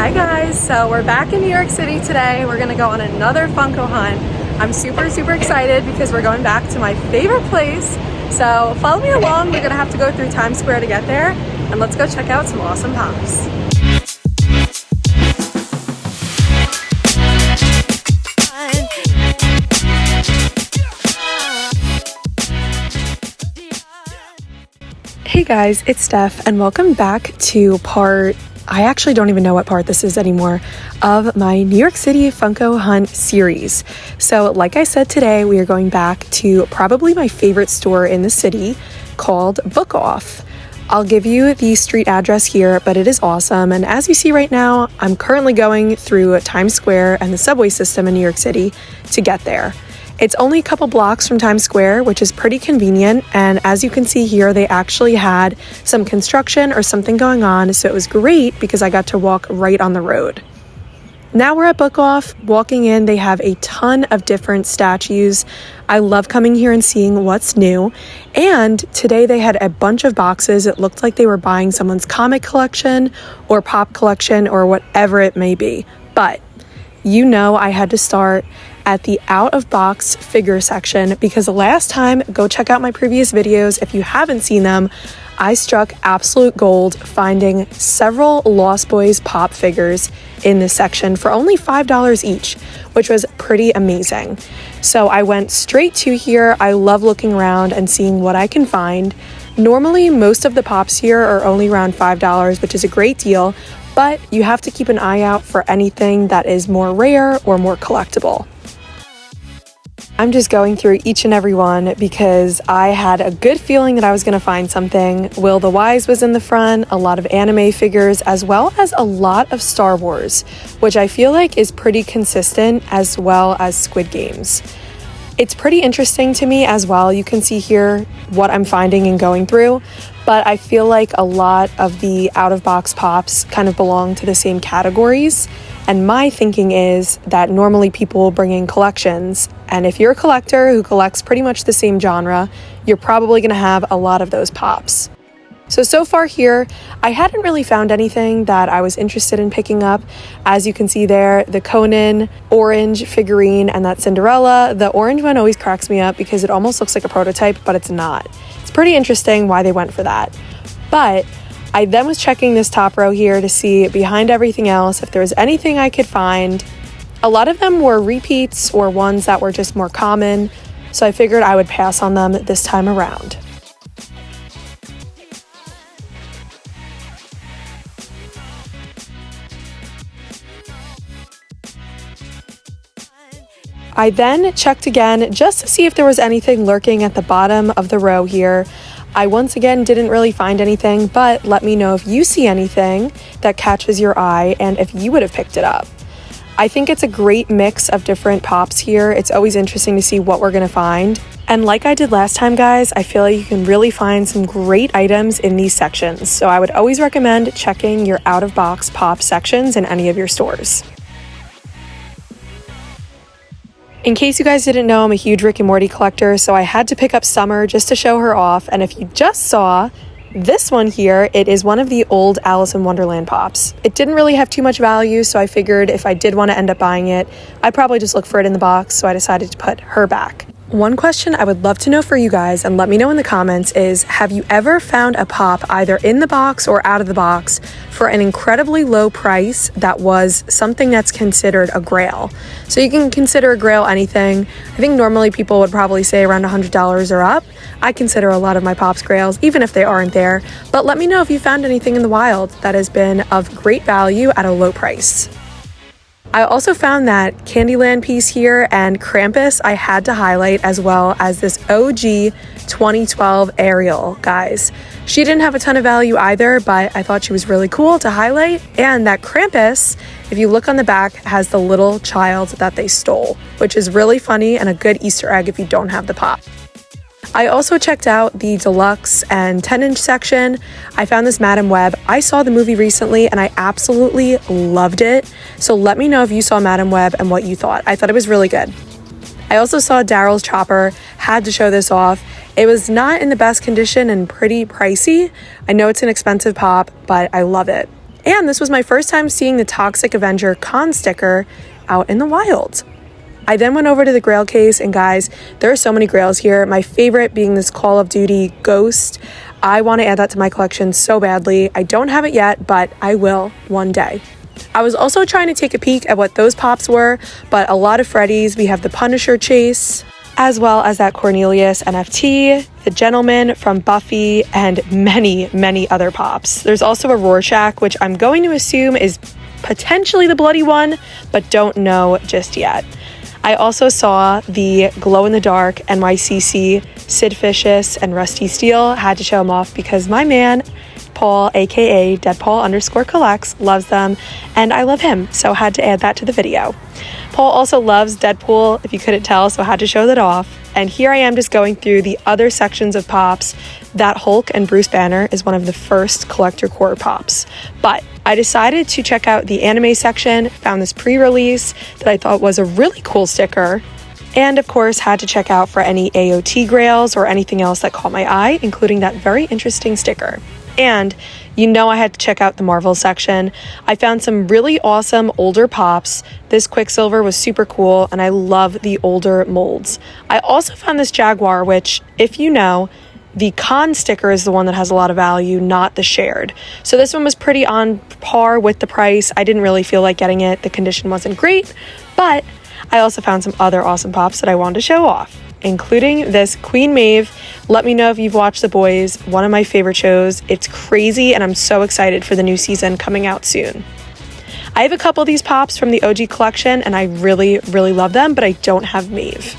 Hi guys, so we're back in New York City today. We're gonna go on another Funko hunt. I'm super excited because we're going back to my favorite place. So follow me along. We're gonna have to go through Times Square to get there, and let's go check out some awesome pops. Hey guys, it's Steph and welcome back to I actually don't even know what part this is anymore, of my New York City Funko Hunt series. So like I said, today we are going back to probably my favorite store in the city called Book Off. I'll give you the street address here, but it is awesome. And as you see right now, I'm currently going through Times Square and the subway system in New York City to get there. It's only a couple blocks from Times Square, which is pretty convenient, and as you can see here, they actually had some construction or something going on, so it was great because I got to walk right on the road. Now we're at Book Off. Walking in, they have a ton of different statues. I love coming here and seeing what's new, and today they had a bunch of boxes. It looked like they were buying someone's comic collection or pop collection or whatever it may be, but you know I had to start at the out-of-box figure section because the last time, go check out my previous videos if you haven't seen them, I struck absolute gold finding several Lost Boys pop figures in this section for only $5 each, which was pretty amazing. So I went straight to here. I love looking around and seeing what I can find. Normally, most of the pops here are only around $5, which is a great deal, but you have to keep an eye out for anything that is more rare or more collectible. I'm just going through each and every one because I had a good feeling that I was going to find something. Will the Wise was in the front, a lot of anime figures, as well as a lot of Star Wars, which I feel like is pretty consistent, as well as Squid Games. It's pretty interesting to me as well. You can see here what I'm finding and going through, but I feel like a lot of the out-of-box pops kind of belong to the same categories. And my thinking is that normally people will bring in collections, and if you're a collector who collects pretty much the same genre, you're probably going to have a lot of those pops. So far here, I hadn't really found anything that I was interested in picking up. As you can see there, the Conan orange figurine and that Cinderella. The orange one always cracks me up because it almost looks like a prototype, but it's not. It's pretty interesting why they went for that. But I then was checking this top row here to see behind everything else if there was anything I could find. A lot of them were repeats or ones that were just more common, so I figured I would pass on them this time around. I then checked again just to see if there was anything lurking at the bottom of the row here. I once again didn't really find anything, but let me know if you see anything that catches your eye and if you would have picked it up. I think it's a great mix of different pops here. It's always interesting to see what we're going to find. And like I did last time, guys, I feel like you can really find some great items in these sections. So I would always recommend checking your out-of-box pop sections in any of your stores. In case you guys didn't know, I'm a huge Rick and Morty collector, so I had to pick up Summer just to show her off. And if you just saw this one here, it is one of the old Alice in Wonderland pops. It didn't really have too much value, so I figured if I did want to end up buying it, I'd probably just look for it in the box, so I decided to put her back. One question I would love to know for you guys, and let me know in the comments, is have you ever found a pop either in the box or out of the box for an incredibly low price that was something that's considered a Grail? So you can consider a Grail anything. I think normally people would probably say around $100 or up. I consider a lot of my pops Grails, even if they aren't there. But let me know if you found anything in the wild that has been of great value at a low price. I also found that Candyland piece here and Krampus I had to highlight, as well as this OG 2012 Ariel, guys. She didn't have a ton of value either, but I thought she was really cool to highlight. And that Krampus, if you look on the back, has the little child that they stole, which is really funny and a good Easter egg if you don't have the pop. I also checked out the Deluxe and 10-inch section. I found this Madam Web. I saw the movie recently and I absolutely loved it. So let me know if you saw Madam Web and what you thought. I thought it was really good. I also saw Daryl's Chopper. Had to show this off. It was not in the best condition and pretty pricey. I know it's an expensive pop, but I love it. And this was my first time seeing the Toxic Avenger con sticker out in the wild. I then went over to the Grail case, and guys, there are so many Grails here. My favorite being this Call of Duty Ghost. I want to add that to my collection so badly. I don't have it yet, but I will one day. I was also trying to take a peek at what those pops were, but a lot of Freddy's. We have the Punisher Chase, as well as that Cornelius NFT, the Gentleman from Buffy, and many, many other pops. There's also a Rorschach, which I'm going to assume is potentially the bloody one, but don't know just yet. I also saw the glow-in-the-dark NYCC Sid Vicious and Rusty Steel. Had to show them off because my man, Paul, aka Deadpaul_collects, loves them, and I love him, so had to add that to the video. Paul also loves Deadpool, if you couldn't tell, so had to show that off. And here I am just going through the other sections of pops. That Hulk and Bruce Banner is one of the first collector core pops. But I decided to check out the anime section, found this pre-release that I thought was a really cool sticker, and of course had to check out for any AOT grails or anything else that caught my eye, including that very interesting sticker. And you know I had to check out the Marvel section. I found some really awesome older pops. This Quicksilver was super cool, and I love the older molds. I also found this Jaguar, which, if you know, the con sticker is the one that has a lot of value, not the shared. So this one was pretty on par with the price. I didn't really feel like getting it. The condition wasn't great, but I also found some other awesome pops that I wanted to show off, including this Queen Maeve. Let me know if you've watched The Boys, one of my favorite shows. It's crazy, and I'm so excited for the new season coming out soon. I have a couple of these pops from the OG collection, and I really, really love them, but I don't have Maeve.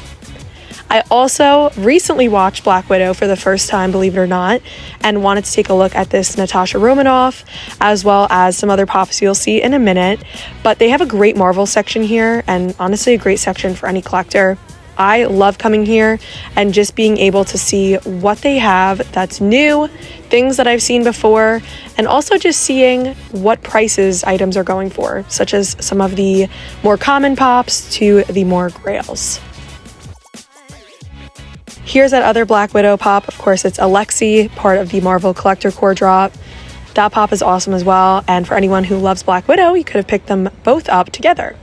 I also recently watched Black Widow for the first time, believe it or not, and wanted to take a look at this Natasha Romanoff, as well as some other pops you'll see in a minute. But they have a great Marvel section here, and honestly a great section for any collector. I love coming here and just being able to see what they have that's new, things that I've seen before, and also just seeing what prices items are going for, such as some of the more common pops to the more grails. Here's that other Black Widow pop. Of course, it's Alexi, part of the Marvel Collector Core drop. That pop is awesome as well, and for anyone who loves Black Widow, you could have picked them both up together.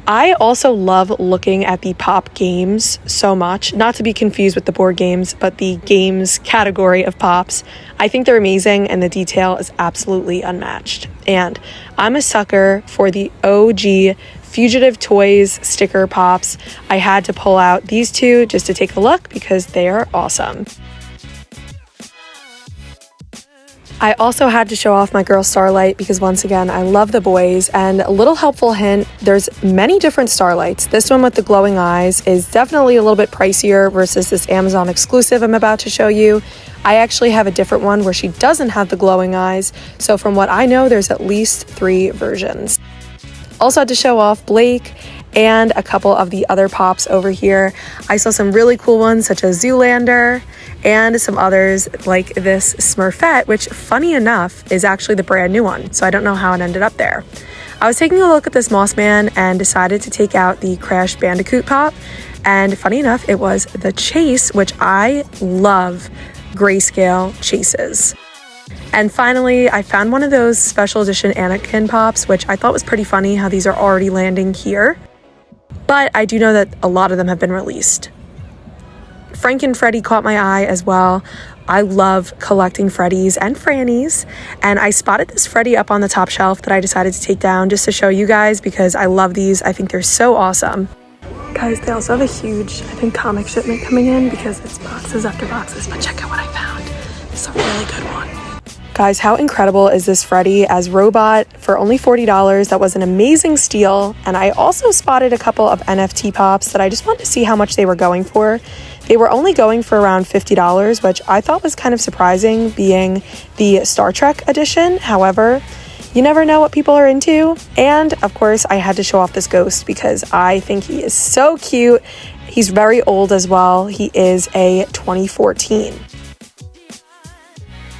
I also love looking at the pop games so much, not to be confused with the board games, but the games category of pops. I think they're amazing, and the detail is absolutely unmatched. And I'm a sucker for the OG Fugitive Toys sticker pops. I had to pull out these two just to take a look because they are awesome. I also had to show off my girl Starlight because once again, I love the boys, and a little helpful hint, there's many different Starlights. This one with the glowing eyes is definitely a little bit pricier versus this Amazon exclusive I'm about to show you. I actually have a different one where she doesn't have the glowing eyes, so from what I know, there's at least 3 versions. Also had to show off Blake and a couple of the other pops over here. I saw some really cool ones such as Zoolander and some others like this Smurfette, which funny enough is actually the brand new one, so I don't know how it ended up there. I was taking a look at this Moss Man and decided to take out the Crash Bandicoot pop, and funny enough it was the Chase, which I love grayscale chases. And finally, I found one of those special edition Anakin pops, which I thought was pretty funny how these are already landing here. But I do know that a lot of them have been released. Frank and Freddy caught my eye as well. I love collecting Freddys and Frannies, and I spotted this Freddy up on the top shelf that I decided to take down just to show you guys because I love these. I think they're so awesome. Guys, they also have a huge, I think, comic shipment coming in because it's boxes after boxes, but check out what I found. It's a really good one. Guys, how incredible is this Freddy as Robot for only $40? That was an amazing steal. And I also spotted a couple of NFT pops that I just wanted to see how much they were going for. They were only going for around $50, which I thought was kind of surprising being the Star Trek edition. However, you never know what people are into. And of course, I had to show off this Ghost because I think he is so cute. He's very old as well. He is a 2014.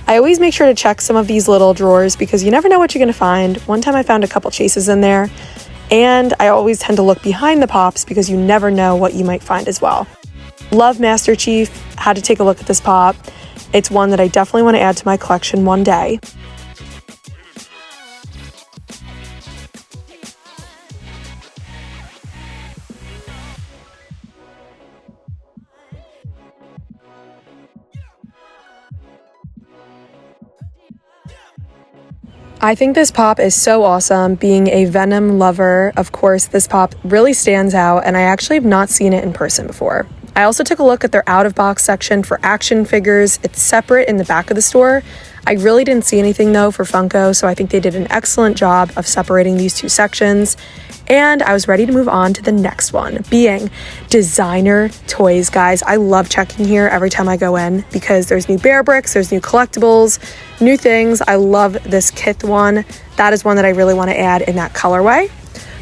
I always make sure to check some of these little drawers because you never know what you're going to find. One time I found a couple chases in there, and I always tend to look behind the pops because you never know what you might find as well. Love Master Chief. Had to take a look at this pop. It's one that I definitely want to add to my collection one day. I think this pop is so awesome. Being a Venom lover, of course, this pop really stands out, and I actually have not seen it in person before. I also took a look at their out-of-box section for action figures. It's separate in the back of the store. I really didn't see anything though for Funko, so I think they did an excellent job of separating these two sections. And I was ready to move on to the next one, being designer toys, guys. I love checking here every time I go in because there's new bear bricks, there's new collectibles, new things. I love this Kith one. That is one that I really want to add in that colorway.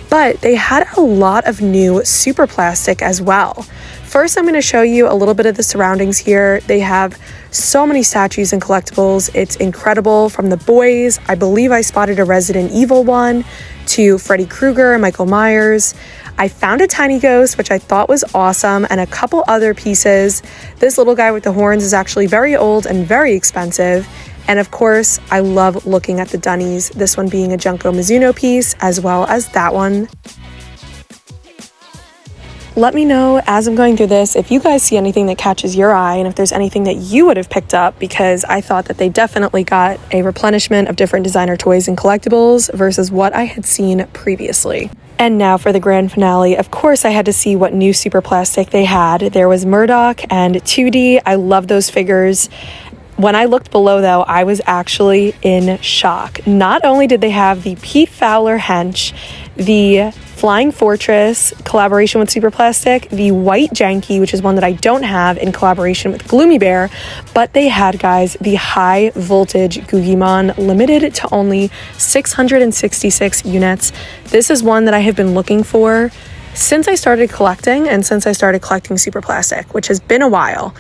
But they had a lot of new super plastic as well. First, I'm going to show you a little bit of the surroundings here. They have so many statues and collectibles. It's incredible. From the boys, I believe I spotted a Resident Evil one, to Freddy Krueger, Michael Myers. I found a tiny ghost, which I thought was awesome, and a couple other pieces. This little guy with the horns is actually very old and very expensive. And of course, I love looking at the Dunnies, this one being a Junko Mizuno piece, as well as that one. Let me know as I'm going through this if you guys see anything that catches your eye and if there's anything that you would have picked up, because I thought that they definitely got a replenishment of different designer toys and collectibles versus what I had seen previously. And now for the grand finale. Of course, I had to see what new super plastic they had. There was Murdoch and 2D. I love those figures. When I looked below, though, I was actually in shock. Not only did they have the Pete Fowler hench, the Flying Fortress collaboration with Super Plastic, the White Janky, which is one that I don't have, in collaboration with Gloomy Bear, but they had, guys, the high voltage Gugimon, limited to only 666 units. This is one that I have been looking for since I started collecting, and since I started collecting Super Plastic, which has been a while.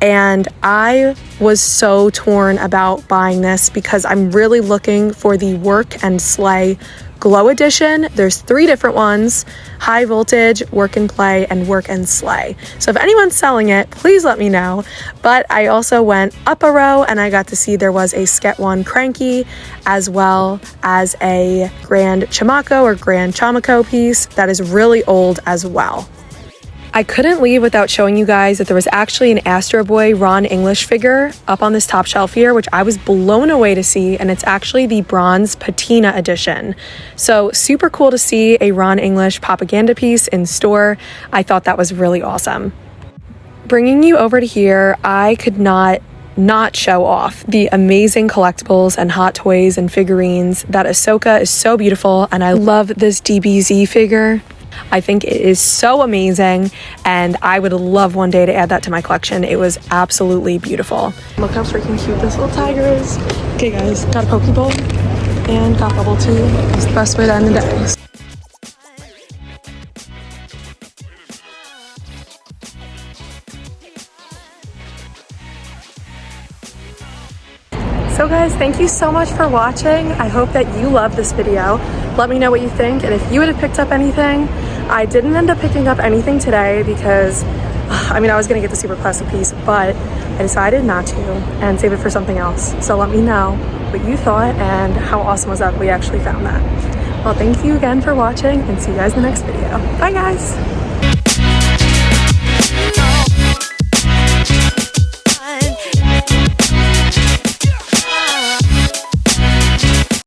And I was so torn about buying this because I'm really looking for the Work and Slay Glow Edition. There's 3 different ones: High Voltage, Work and Play, and Work and Slay. So if anyone's selling it, please let me know. But I also went up a row and I got to see there was a Sket 1 Cranky, as well as a Grand Chamako or Grand Chamako piece that is really old as well. I couldn't leave without showing you guys that there was actually an Astro Boy Ron English figure up on this top shelf here, which I was blown away to see, and it's actually the Bronze Patina edition. So super cool to see a Ron English propaganda piece in store. I thought that was really awesome. Bringing you over to here, I could not show off the amazing collectibles and hot toys and figurines. That Ahsoka is so beautiful, and I love this DBZ figure. I think it is so amazing, and I would love one day to add that to my collection. It was absolutely beautiful. Look how freaking cute this little tiger is. Okay guys, got a Pokeball and got bubble tea. It's the best way to end the day. So guys, thank you so much for watching. I hope that you loved this video. Let me know what you think, and if you would have picked up anything. I didn't end up picking up anything today because, I was gonna get the Super Plastic piece, but I decided not to and save it for something else. So let me know what you thought and how awesome was that we actually found that. Well, thank you again for watching, and see you guys in the next video. Bye guys.